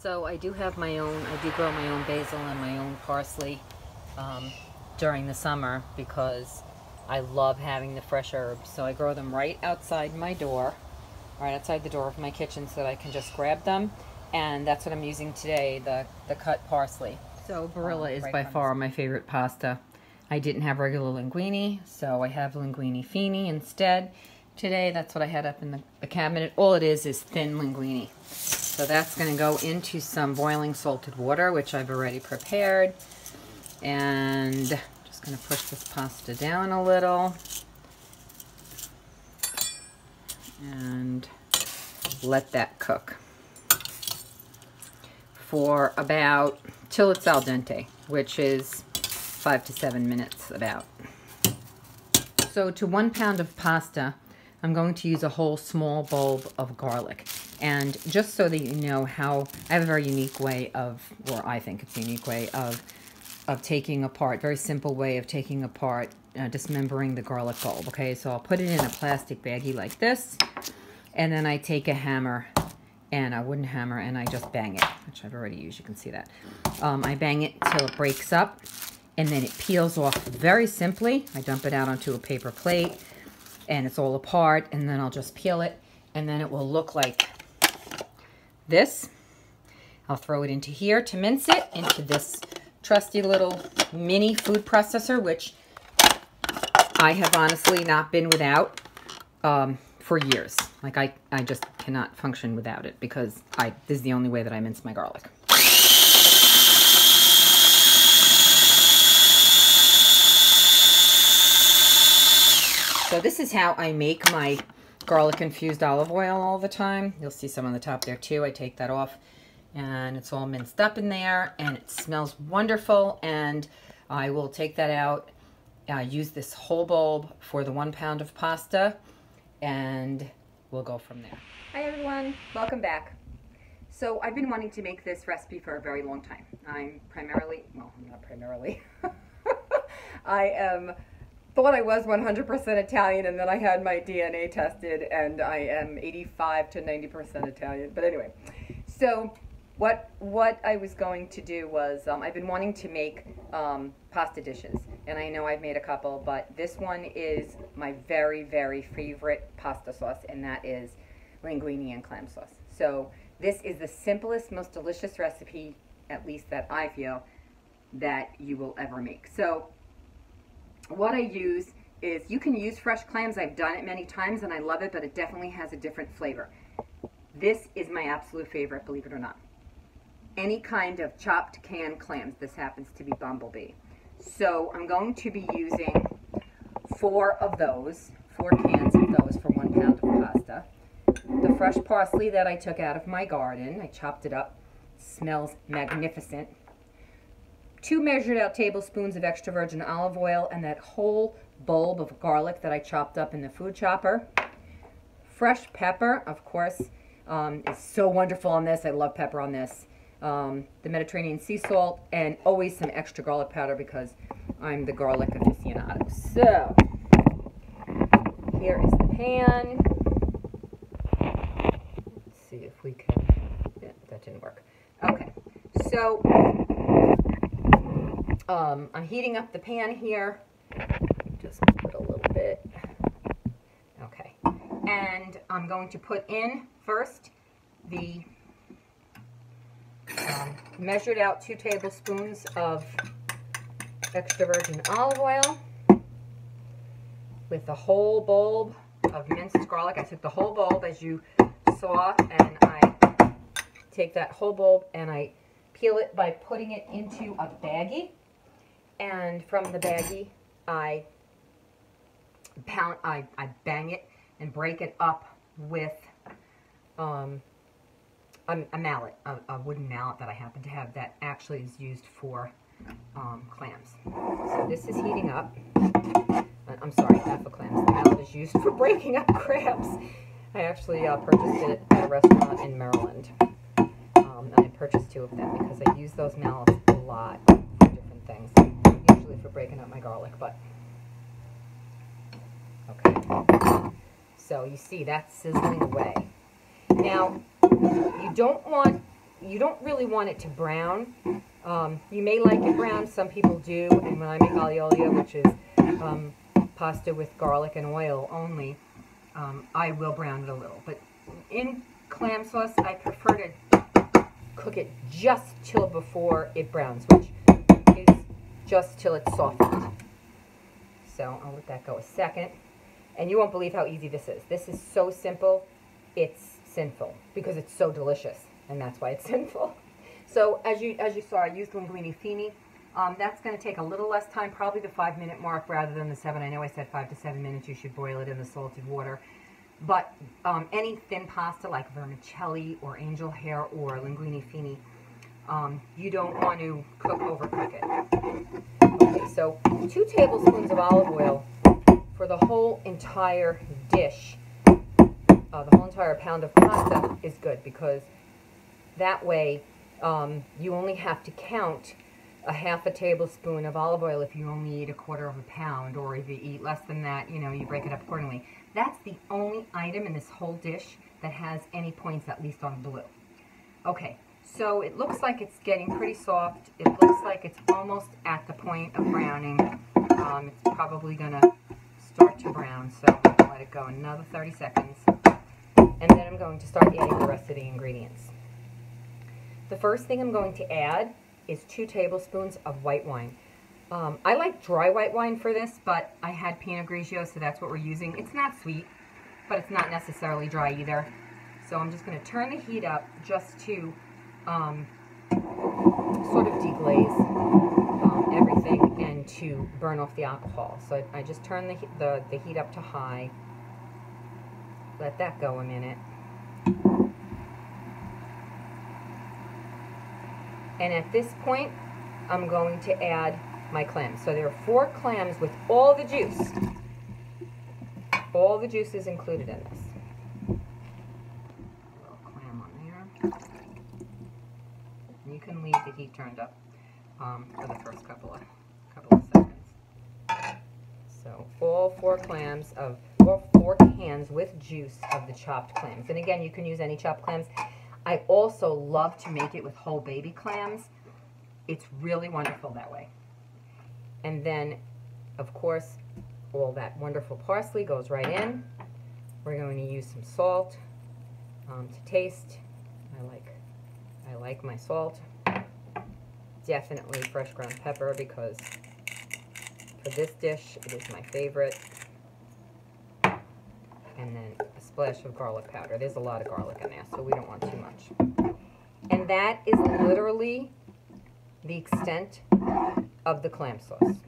So I do have my own, I do grow my own basil and my own parsley during the summer because I love having the fresh herbs. So I grow them right outside my door, right outside the door of my kitchen, so that I can just grab them. And that's what I'm using today, the cut parsley. So Barilla is by far my favorite pasta. I didn't have regular linguine, so I have linguine fini instead. Today, that's what I had up in the cabinet. All it is thin linguine. So that's going to go into some boiling salted water, which I've already prepared. And just going to push this pasta down a little. And let that cook for about, till it's al dente, which is 5 to 7 minutes about. So to 1 pound of pasta, I'm going to use a whole small bulb of garlic. And just so that you know how, I have a very unique way of, or I think it's a unique way of taking apart, very simple way of taking apart, dismembering the garlic bulb. Okay, so I'll put it in a plastic baggie like this, and then I take a hammer, and a wooden hammer, and I just bang it, which I've already used, you can see that. I bang it till it breaks up, and then it peels off very simply. I dump it out onto a paper plate, and it's all apart, and then I'll just peel it, and then it will look like this. I'll throw it into here to mince it, into this trusty little mini food processor, which I have honestly not been without for years. Like I just cannot function without it because this is the only way that I mince my garlic. So this is how I make my garlic infused olive oil all the time. You'll see some on the top there too. I take that off and it's all minced up in there and it smells wonderful, and I will take that out, use this whole bulb for the 1 pound of pasta, and we'll go from there. Hi everyone, welcome back. So I've been wanting to make this recipe for a very long time. I'm primarily, well, I'm not primarily, thought I was 100% Italian, and then I had my DNA tested and I am 85 to 90% Italian. But anyway, so what I was going to do was, I've been wanting to make pasta dishes, and I know I've made a couple, but this one is my very, very favorite pasta sauce, and that is linguine and clam sauce. So this is the simplest, most delicious recipe, at least that I feel, that you will ever make. So what I use is, you can use fresh clams. I've done it many times and I love it, but it definitely has a different flavor. This is my absolute favorite, believe it or not. Any kind of chopped canned clams. This happens to be bumblebee. So I'm going to be using 4 cans of those for 1 pound of pasta. The fresh parsley that I took out of my garden, I chopped it up, smells magnificent. 2 measured out tablespoons of extra virgin olive oil, and that whole bulb of garlic that I chopped up in the food chopper. Fresh pepper, of course, is so wonderful on this. I love pepper on this. The Mediterranean sea salt, and always some extra garlic powder because I'm the garlic aficionado. So here is the pan. Let's see if we can, yeah, that didn't work. Okay, so I'm heating up the pan here. Just put a little bit. Okay. And I'm going to put in first the measured out 2 tablespoons of extra virgin olive oil with the whole bulb of minced garlic. I took the whole bulb, as you saw, and I take that whole bulb and I peel it by putting it into a baggie. And from the baggie, I bang it and break it up with a mallet, a wooden mallet that I happen to have that actually is used for clams. So this is heating up. I'm sorry, not for clams. The mallet is used for breaking up crabs. I actually purchased it at a restaurant in Maryland. And I purchased 2 of them because I use those mallets a lot for different things. Usually for breaking up my garlic, but okay. So you see that's sizzling away. Now, you don't really want it to brown. You may like it brown, some people do, and when I make aglio olio, which is pasta with garlic and oil only, I will brown it a little. But in clam sauce, I prefer to cook it just till before it browns, which is just till it's softened. So I'll let that go a second. And you won't believe how easy this is. This is so simple, it's sinful, because it's so delicious, and that's why it's sinful. So as you saw, I used linguine fini. That's going to take a little less time, probably the 5-minute mark rather than the 7. I know I said 5 to 7 minutes. You should boil it in the salted water. But any thin pasta like vermicelli or angel hair or linguine fini, you don't want to overcook it. Okay, so 2 tablespoons of olive oil for the whole entire dish. The whole entire pound of pasta is good, because that way you only have to count a half a tablespoon of olive oil if you only eat a quarter of a pound, or if you eat less than that, you know, you break it up accordingly. That's the only item in this whole dish that has any points, at least on blue. Okay, so it looks like it's getting pretty soft. It looks like it's almost at the point of browning. It's probably going to start to brown, so I'm going to let it go another 30 seconds. And then I'm going to start adding the rest of the ingredients. The first thing I'm going to add is 2 tablespoons of white wine. I like dry white wine for this, but I had Pinot Grigio, so that's what we're using. It's not sweet, but it's not necessarily dry either. So I'm just going to turn the heat up just to sort of deglaze everything and to burn off the alcohol. So I just turn the heat up to high. Let that go a minute. And at this point, I'm going to add my clams. So there are 4 clams with all the juice. All the juice is included in this. A little clam on there. And you can leave the heat turned up for the first couple of seconds. So all 4 clams of, or 4 cans with juice of the chopped clams. And again, you can use any chopped clams. I also love to make it with whole baby clams. It's really wonderful that way. And then, of course, all that wonderful parsley goes right in. We're going to use some salt to taste. I like my salt. Definitely fresh ground pepper, because for this dish, it is my favorite. And then a splash of garlic powder. There's a lot of garlic in there, so we don't want too much. And that is literally the extent of the clam sauce.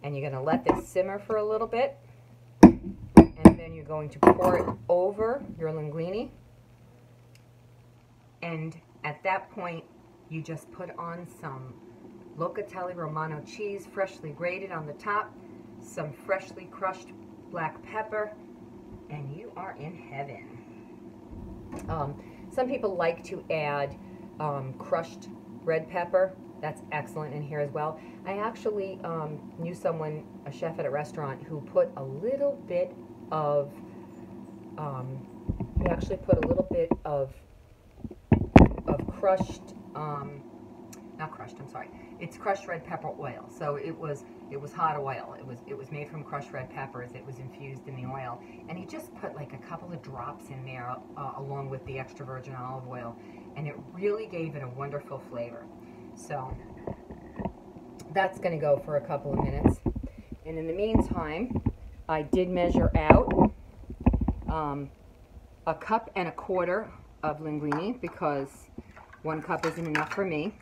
And you're going to let this simmer for a little bit, and then you're going to pour it over your linguine. And at that point, you just put on some locatelli Romano cheese, freshly grated on the top, some freshly crushed black pepper, and you are in heaven. Some people like to add crushed red pepper. That's excellent in here as well. I actually knew someone, a chef at a restaurant, who put a little bit of, he actually put a little bit of crushed, not crushed, I'm sorry. It's crushed red pepper oil. So it was hot oil. It was made from crushed red peppers. It was infused in the oil, and he just put like a couple of drops in there along with the extra virgin olive oil, and it really gave it a wonderful flavor. So that's going to go for a couple of minutes. And in the meantime, I did measure out 1.25 cups of linguine, because 1 cup isn't enough for me.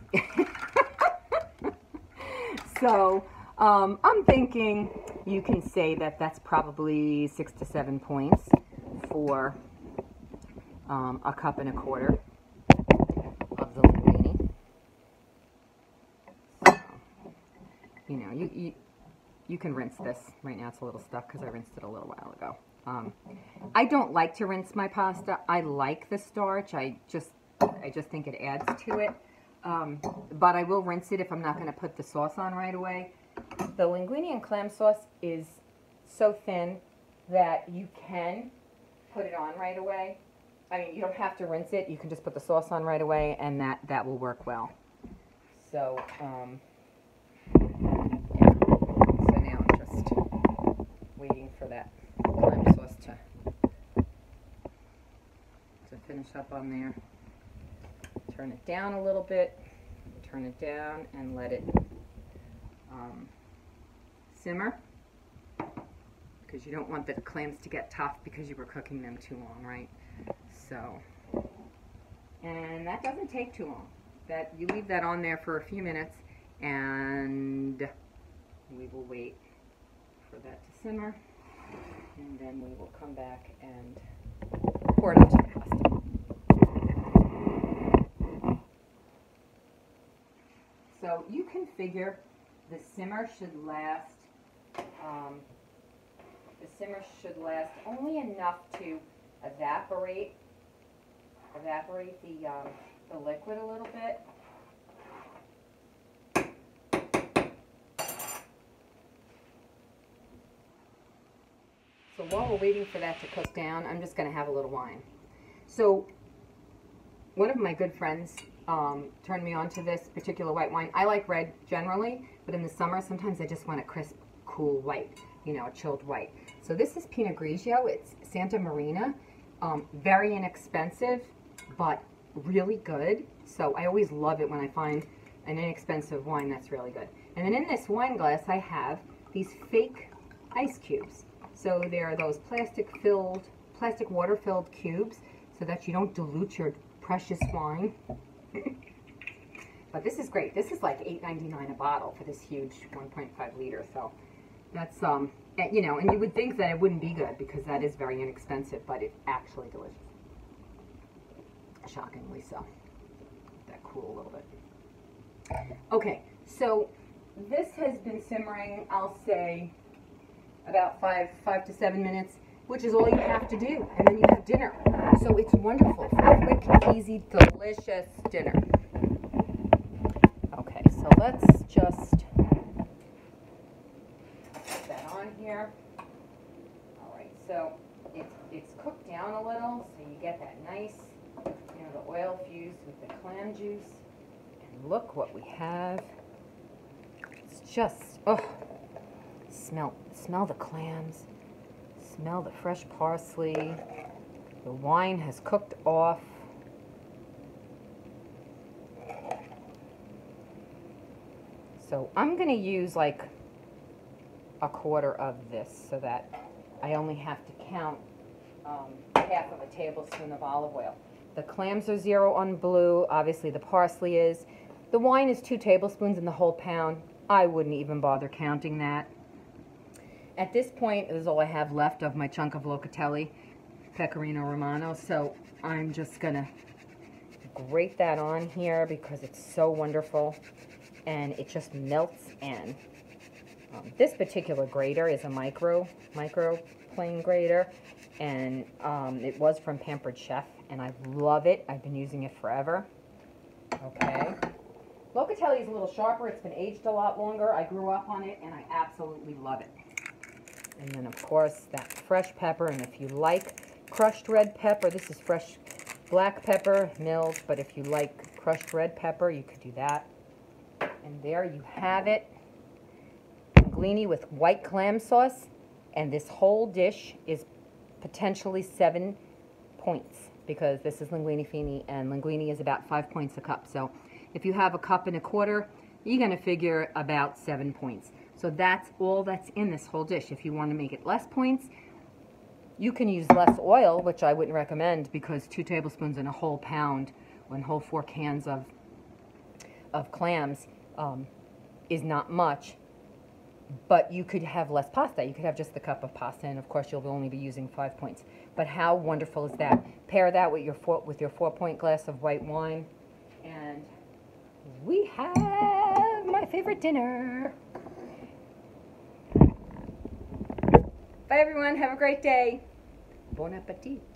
So I'm thinking you can say that that's probably 6 to 7 points for 1.25 cups of the linguine. So, you know, you can rinse this. Right now it's a little stuck because I rinsed it a little while ago. I don't like to rinse my pasta. I like the starch. I just think it adds to it. But I will rinse it if I'm not going to put the sauce on right away. The linguine and clam sauce is so thin that you can put it on right away. I mean, you don't have to rinse it. You can just put the sauce on right away, and that will work well. So, yeah. So now I'm just waiting for that clam sauce to finish up on there. Turn it down a little bit. Turn it down and let it simmer, because you don't want the clams to get tough because you were cooking them too long, right? So, and that doesn't take too long. That you leave that on there for a few minutes, and we will wait for that to simmer, and then we will come back and pour it into the pasta. So you can figure the simmer should last. The simmer should last only enough to evaporate the liquid a little bit. So while we're waiting for that to cook down, I'm just going to have a little wine. So one of my good friends turned me on to this particular white wine. I like red generally, but in the summer sometimes I just want a crisp, cool white, you know, a chilled white. So this is Pinot Grigio. It's Santa Marina. Very inexpensive, but really good. So I always love it when I find an inexpensive wine that's really good. And then in this wine glass I have these fake ice cubes. So they're those plastic water-filled cubes so that you don't dilute your precious wine. But this is great. This is like $8.99 a bottle for this huge 1.5 liter. So that's, you know, and you would think that it wouldn't be good because that is very inexpensive, but it's actually delicious. Shockingly so. Let that cool a little bit. Okay, so this has been simmering, I'll say, about 5 to 7 minutes, which is all you have to do, and then you have dinner. So it's wonderful for a quick, easy, delicious dinner. Okay, so let's just put that on here. All right, so it's cooked down a little, so you get that nice, you know, the oil fused with the clam juice. And look what we have. It's just, oh, smell the clams. Smell the fresh parsley. The wine has cooked off. So I'm going to use like a quarter of this so that I only have to count half of a tablespoon of olive oil. The clams are 0 on blue. Obviously the parsley is. The wine is 2 tablespoons in the whole pound. I wouldn't even bother counting that. At this point, this is all I have left of my chunk of locatelli, pecorino romano. So I'm just going to grate that on here because it's so wonderful. And it just melts in. This particular grater is a micro plane grater. And it was from Pampered Chef. And I love it. I've been using it forever. Okay. Locatelli is a little sharper. It's been aged a lot longer. I grew up on it and I absolutely love it. And then, of course, that fresh pepper. And if you like crushed red pepper, this is fresh black pepper, milled. But if you like crushed red pepper, you could do that. And there you have it. Linguine with white clam sauce. And this whole dish is potentially 7 points because this is linguine fini. And linguine is about 5 points a cup. So if you have a cup and a quarter, you're going to figure about 7 points. So that's all that's in this whole dish. If you want to make it less points, you can use less oil, which I wouldn't recommend because 2 tablespoons in a whole pound, when whole 4 cans of clams is not much. But you could have less pasta. You could have just the cup of pasta, and of course you'll only be using 5 points. But how wonderful is that? Pair that with your 4-point glass of white wine, and we have my favorite dinner. Bye everyone, have a great day. Bon appetit.